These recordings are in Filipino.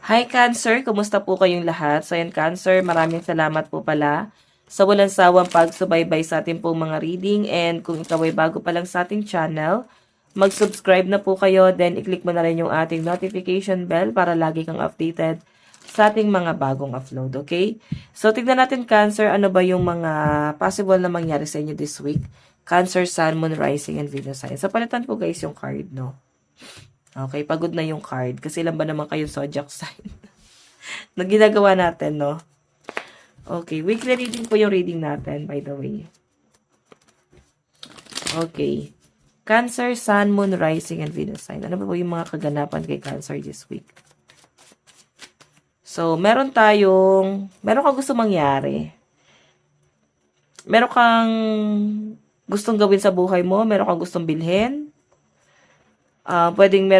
Hi Cancer, kumusta po kayong lahat? So yan Cancer, maraming salamat po pala sa walang sawang pagsubaybay sa ating pong mga reading, and kung ikaw ay bago pa lang sa ating channel, mag-subscribe na po kayo, then i-click mo na rin yung ating notification bell para lagi kang updated sa ating mga bagong upload, okay? So tignan natin Cancer, ano ba yung mga possible na mangyari sa inyo this week? Cancer, Sun, Moon, Rising, and Venus sign. So palitan ko guys yung card, no? Okay, pagod na yung card. Kasi ilan ba naman kayo zodiac sign na ginagawa natin, no? Okay, weekly reading po yung reading natin, by the way. Okay. Cancer, Sun, Moon, Rising, and Venus sign. Ano ba po yung mga kaganapan kay Cancer this week? So, meron kang gusto mangyari. Meron kang gustong gawin sa buhay mo, meron kang gustong bilhin. Pwedeng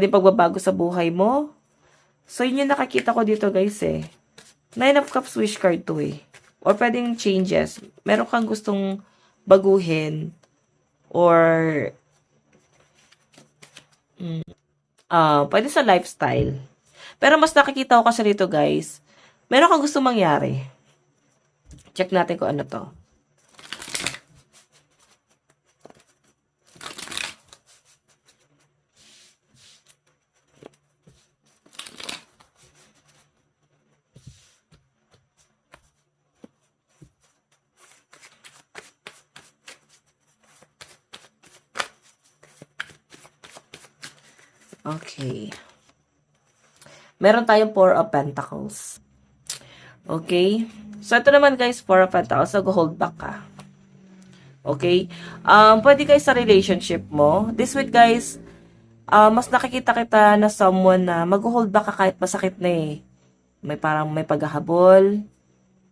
pagbabago sa buhay mo. So, yun yung nakakita ko dito, guys, eh. Nine of Cups wish card to, eh. Or pwedeng changes. Meron kang gustong baguhin. Or, pwede sa lifestyle. Pero mas nakikita ko kasi dito, guys, meron kang gustong mangyari. Check natin kung ano to. Okay. Meron tayong Four of Pentacles. Okay? So, ito naman guys, Four of Pentacles. Nag-hold back ka. Okay? Pwede guys sa relationship mo. This week guys, mas nakikita kita na someone na mag-hold back ka kahit masakit na eh. May paghahabol,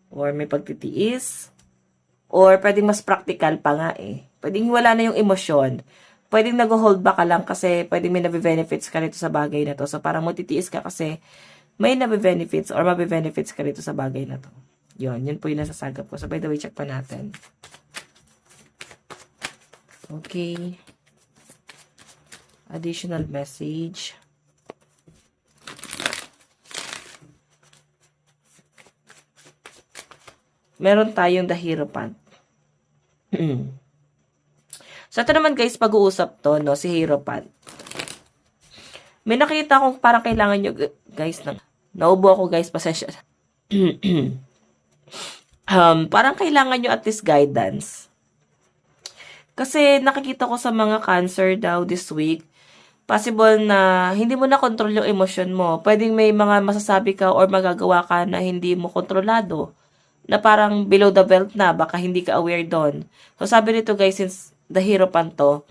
or may pagtitiis, or pwedeng mas practical pa nga eh. Pwedeng wala na yung emosyon. Pwedeng nag-hold back ka lang kasi pwedeng may nabe-benefits ka rito sa bagay na to. So, parang matitiis ka kasi may nabe-benefits or mabe-benefits ka rito sa bagay na to. Yun po yung nasasagap ko. So, by the way, check pa natin. Okay. Additional message. Meron tayong the Hierophant. So, ito naman guys, pag-uusap to, no, si Hierophant. May nakita akong parang kailangan nyo, guys, naubo ako guys, pasensya. Parang kailangan nyo at least guidance. Kasi nakikita ko sa mga Cancer daw this week, possible na hindi mo na control yung emosyon mo. Pwedeng may mga masasabi ka or magagawa ka na hindi mo kontrolado. Na parang below the belt na, baka hindi ka aware doon. So, sabi nito guys, since the Hierophant to,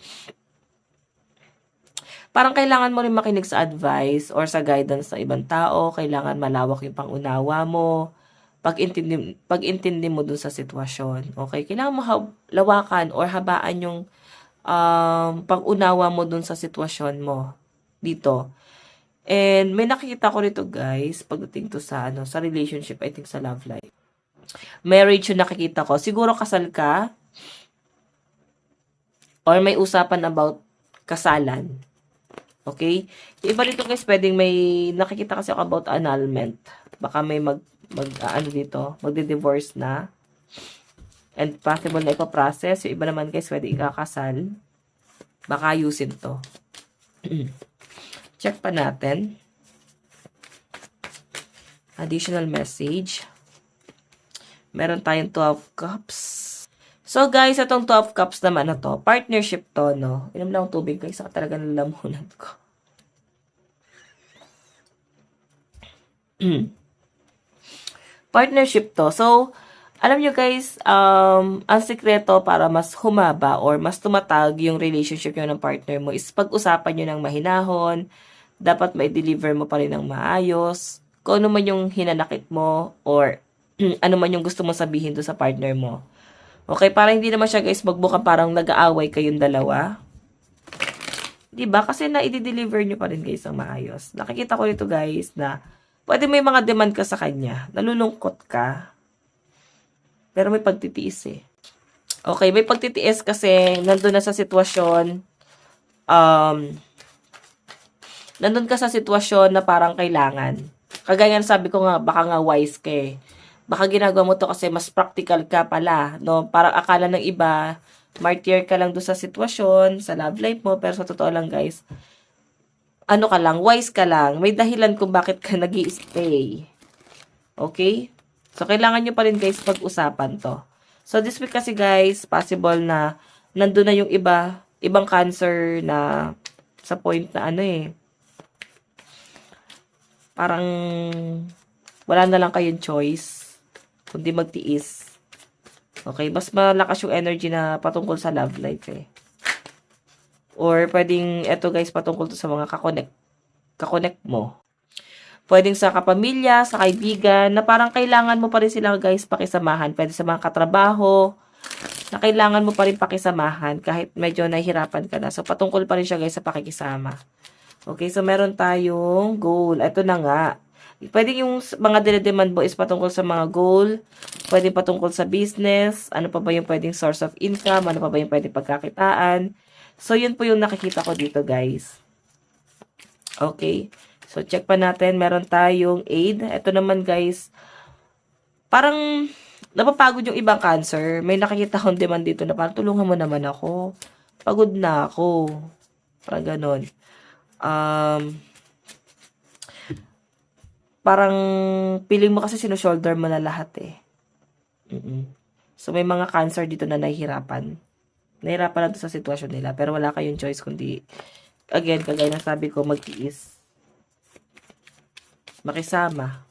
parang kailangan mo rin makinig sa advice or sa guidance ng ibang tao. Kailangan malawak yung pangunawa mo. Pag-intindi mo dun sa sitwasyon. Okay? Kailangan mo lawakan or habaan yung pag-unawa mo dun sa sitwasyon mo dito. And may nakikita ko rito guys, pagdating to sa sa relationship, I think sa love life. Marriage yung nakikita ko. Siguro kasal ka or may usapan about kasalan. Okay? Yung iba dito guys, pwedeng may nakikita kasi ako about annulment. Baka may magde-divorce na. And possible na ipaprocess. Yung iba naman guys, pwede ikakasal. Baka ayusin to. Check pa natin. Additional message. Meron tayong 12 cups. So guys, itong 12 cups naman na to, partnership to, no? Inom lang tubig guys, saka talaga nalamunan ko. Partnership to. So, alam nyo guys, ang sekreto para mas humaba or mas tumatag yung relationship nyo ng partner mo is pag-usapan nyo ng mahinahon, dapat mai-deliver mo pa rin ng maayos, kung ano man yung hinanakit mo or ano man yung gusto mo sabihin do sa partner mo. Okay, para hindi naman siya guys magbuka parang nag-aaway kayong dalawa. 'Di ba? Kasi na-i-deliver niyo pa rin guys ang maayos. Nakikita ko dito guys na pwede may mga demand ka sa kanya, nalulungkot ka. Pero may pagtitiis eh. Okay, may pagtitiis kasi nandun na sa sitwasyon nandun ka sa sitwasyon na parang kailangan. Kagaya ng sabi ko nga, baka nga wise ka eh. Baka ginagawa mo to kasi mas practical ka pala, no? Parang akala ng iba, martyr ka lang doon sa sitwasyon, sa love life mo, pero sa totoo lang guys, ano ka lang, wise ka lang. May dahilan kung bakit ka nag-i-stay. Okay? So, kailangan nyo pa rin guys pag-usapan to. So, this week kasi guys, possible na nandun na yung ibang cancer na sa point na ano eh, parang wala na lang kayong choice kundi magtiis. Okay? Mas malakas yung energy na patungkol sa love life eh. Or pwedeng, eto guys, patungkol to sa mga kakonect mo. Pwedeng sa kapamilya, sa kaibigan, na parang kailangan mo pa rin sila guys pakisamahan. Pwede sa mga katrabaho, na kailangan mo pa rin pakisamahan kahit medyo nahihirapan ka na. So, patungkol pa rin siya guys sa pakikisama. Okay, so meron tayong goal. Ito na nga. Pwede yung mga dinedemand mo is patungkol sa mga goal. Pwede patungkol sa business. Ano pa ba yung pwedeng source of income? Ano pa ba yung pwedeng pagkakitaan? So, yun po yung nakikita ko dito, guys. Okay. So, check pa natin. Meron tayong aid. Ito naman, guys. Parang napapagod yung ibang cancer. May nakikita akong demand dito na parang tulungan mo naman ako. Pagod na ako. Parang ganon. Parang feeling mo kasi sinushoulder mo na lahat eh. So, may mga cancer dito na nahihirapan. Nahihirapan lang sa sitwasyon nila. Pero wala kayong choice kundi, again, kagaya ng sabi ko, magtiis. Makisama.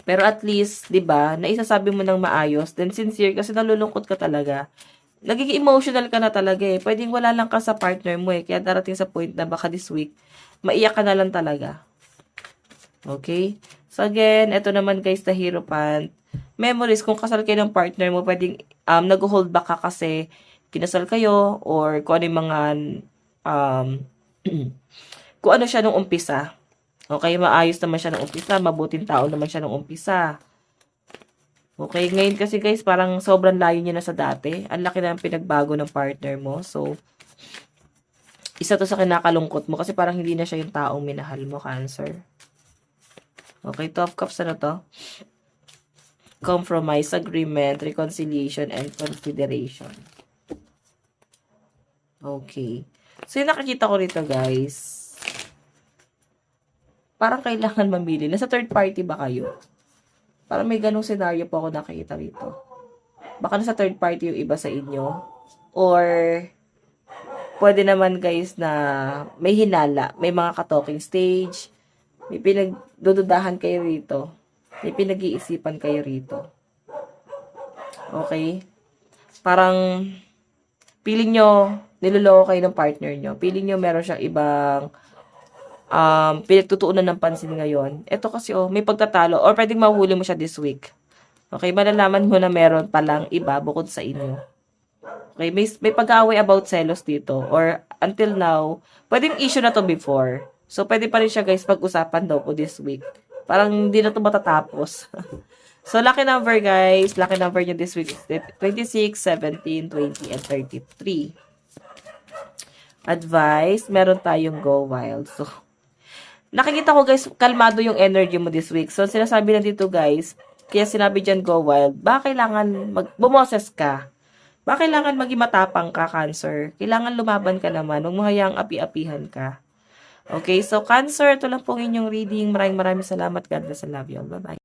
Pero at least, 'di ba, naisasabi mo ng maayos, then sincere kasi nalulungkot ka talaga. Nagiging emotional ka na talaga eh. Pwedeng wala lang ka sa partner mo eh. Kaya darating sa point na baka this week, maiyak ka na lang talaga. Okay? So again, ito naman guys, the Hierophant. Memories, kung kasal kayo ng partner mo, pwedeng nag-hold back ka kasi kinasal kayo or kung ano yung mga kung ano siya nung umpisa. Okay, maayos naman siya nung umpisa, mabuting tao naman siya nung umpisa. Okay, ngayon kasi guys, parang sobrang layo niya na sa dati. Ang laki na ng pinagbago ng partner mo. So, isa to sa kinakalungkot mo kasi parang hindi na siya yung taong minahal mo, Cancer. Okay, 12 cups na to. Compromise, agreement, reconciliation, and consideration. Okay. So, yung nakikita ko rito, guys, parang kailangan mamili. Nasa third party ba kayo? Parang may ganong scenario po ako nakikita rito. Baka nasa third party yung iba sa inyo. Or, pwede naman guys na may hinala. May mga ka-talking stage. May pinagdududahan kayo rito. May pinag-iisipan kayo rito. Okay? Parang, feeling nyo, niloloko kayo ng partner nyo. Feeling nyo meron siyang ibang pinagtutuunan ng pansin ngayon. Ito kasi may pagtatalo or pwedeng mahuli mo siya this week. Okay, malalaman mo na meron palang iba bukod sa inyo. Okay, may pag-aaway about selos dito or until now, pwedeng issue na to before. So, pwede pa rin siya guys pag-usapan daw po this week. Parang hindi na to matatapos. So, lucky number guys. Lucky number nyo this week is 26, 17, 20, and 33. Advice, meron tayong go wild. So, nakikita ko guys, kalmado yung energy mo this week. So, sinasabi na dito guys, kaya sinabi dyan go wild, baka kailangan bumoses ka. Baka kailangan maging matapang ka, Cancer. Kailangan lumaban ka naman. Huwag mo hayang api-apihan ka. Okay, so Cancer, ito lang pong inyong reading. Maraming salamat. God bless. I love you all. Bye-bye.